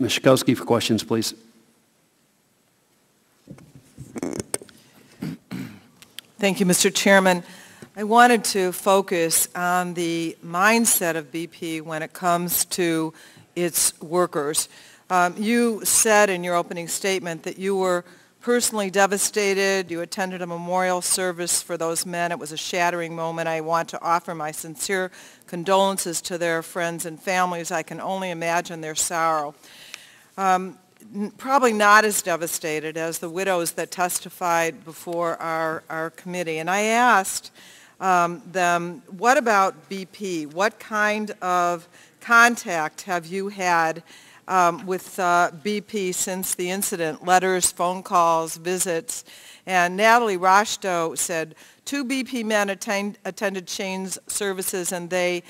Ms. Schakowsky for questions, please. Thank you, Mr. Chairman. I wanted to focus on the mindset of BP when it comes to its workers. You said in your opening statement that you were personally devastated. You attended a memorial service for those men. It was a shattering moment. I want to offer my sincere condolences to their friends and families. I can only imagine their sorrow. Probably not as devastated as the widows that testified before our committee. And I asked them, what about BP? What kind of contact have you had with BP since the incident? Letters, phone calls, visits. And Natalie Rochdo said, 2 BP men attended Shane's services, and they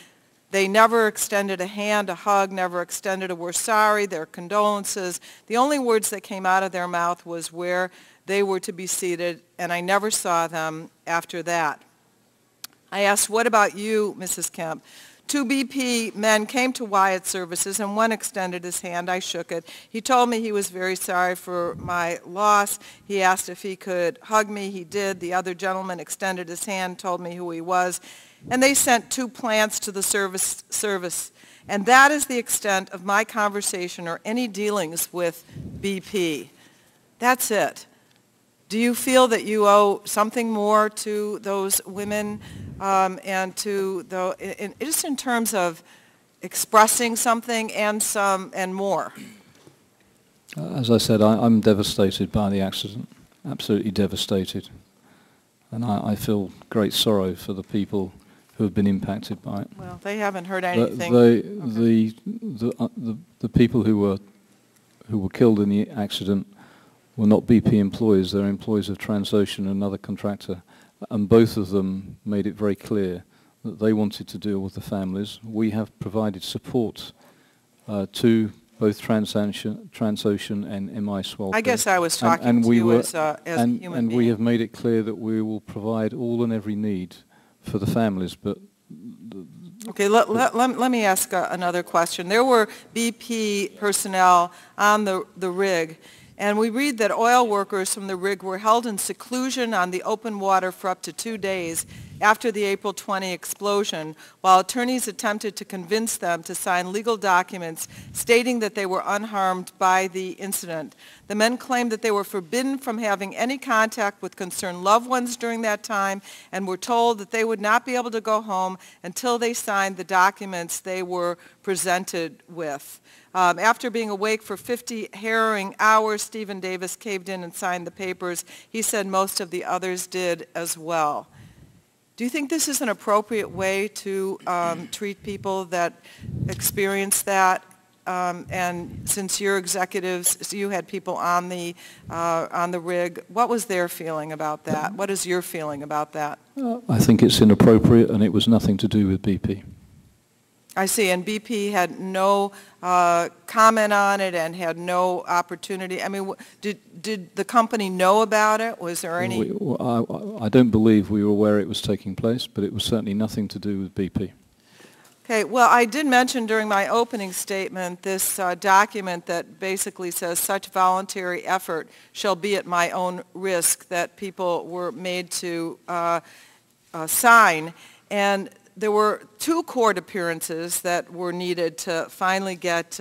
never extended a hand, a hug, never extended a "we're sorry," their condolences. The only words that came out of their mouth was where they were to be seated, and I never saw them after that. I asked, what about you, Mrs. Kemp? 2 BP men came to Wyatt's services, and one extended his hand. I shook it. He told me he was very sorry for my loss. He asked if he could hug me. He did. The other gentleman extended his hand, told me who he was. And they sent 2 plants to the service. And that is the extent of my conversation or any dealings with BP. That's it. Do you feel that you owe something more to those women and to just in terms of expressing something and more? As I said, I'm devastated by the accident, absolutely devastated. And I feel great sorrow for the people who have been impacted by it. Well, they haven't heard anything. The people who were killed in the accident were not BP employees. They're employees of Transocean, another contractor, and both of them made it very clear that they wanted to deal with the families. We have provided support to both Transocean and MI Swalco. I guess I was talking to you as a human being. And we have made it clear that we will provide all and every need for the families. But okay, let me ask another question. There were BP personnel on the rig, and we read that oil workers from the rig were held in seclusion on the open water for up to 2 days after the April 20 explosion, while attorneys attempted to convince them to sign legal documents stating that they were unharmed by the incident. The men claimed that they were forbidden from having any contact with concerned loved ones during that time and were told that they would not be able to go home until they signed the documents they were presented with. After being awake for 50 harrowing hours, Stephen Davis caved in and signed the papers. He said most of the others did as well. Do you think this is an appropriate way to treat people that experience that? And since you're executives, you had people on the rig, what was their feeling about that? What is your feeling about that? I think it's inappropriate, and it was nothing to do with BP. I see, and BP had no comment on it and had no opportunity. I mean, did the company know about it? Was there any? I don't believe we were aware it was taking place, but it was certainly nothing to do with BP. Okay, well, I did mention during my opening statement this document that basically says such voluntary effort shall be at my own risk, that people were made to sign. And there were 2 court appearances that were needed to finally get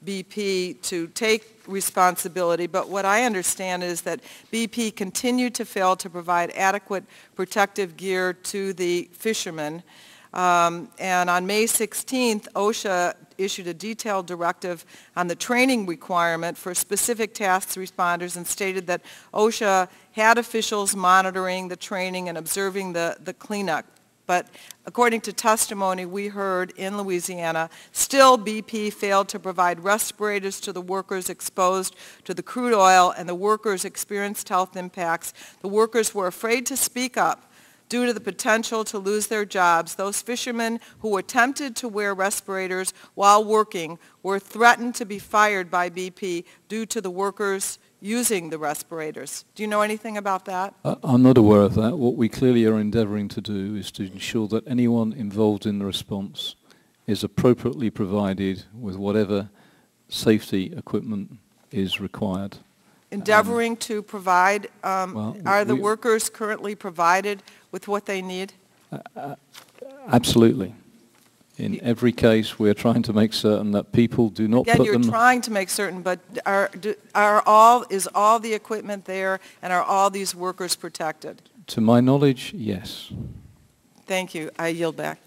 BP to take responsibility, but what I understand is that BP continued to fail to provide adequate protective gear to the fishermen. And on May 16th, OSHA issued a detailed directive on the training requirement for specific task responders and stated that OSHA had officials monitoring the training and observing the cleanup. But according to testimony we heard in Louisiana, still BP failed to provide respirators to the workers exposed to the crude oil, and the workers experienced health impacts. The workers were afraid to speak up due to the potential to lose their jobs. Those fishermen who attempted to wear respirators while working were threatened to be fired by BP due to the workers using the respirators. Do you know anything about that? I'm not aware of that. What we clearly are endeavouring to do is to ensure that anyone involved in the response is appropriately provided with whatever safety equipment is required. Endeavoring to provide, well, are the workers currently provided with what they need? Absolutely. In every case, we're trying to make certain that people do not Again, put you're them... trying to make certain, but is all the equipment there, and are all these workers protected? To my knowledge, yes. Thank you. I yield back.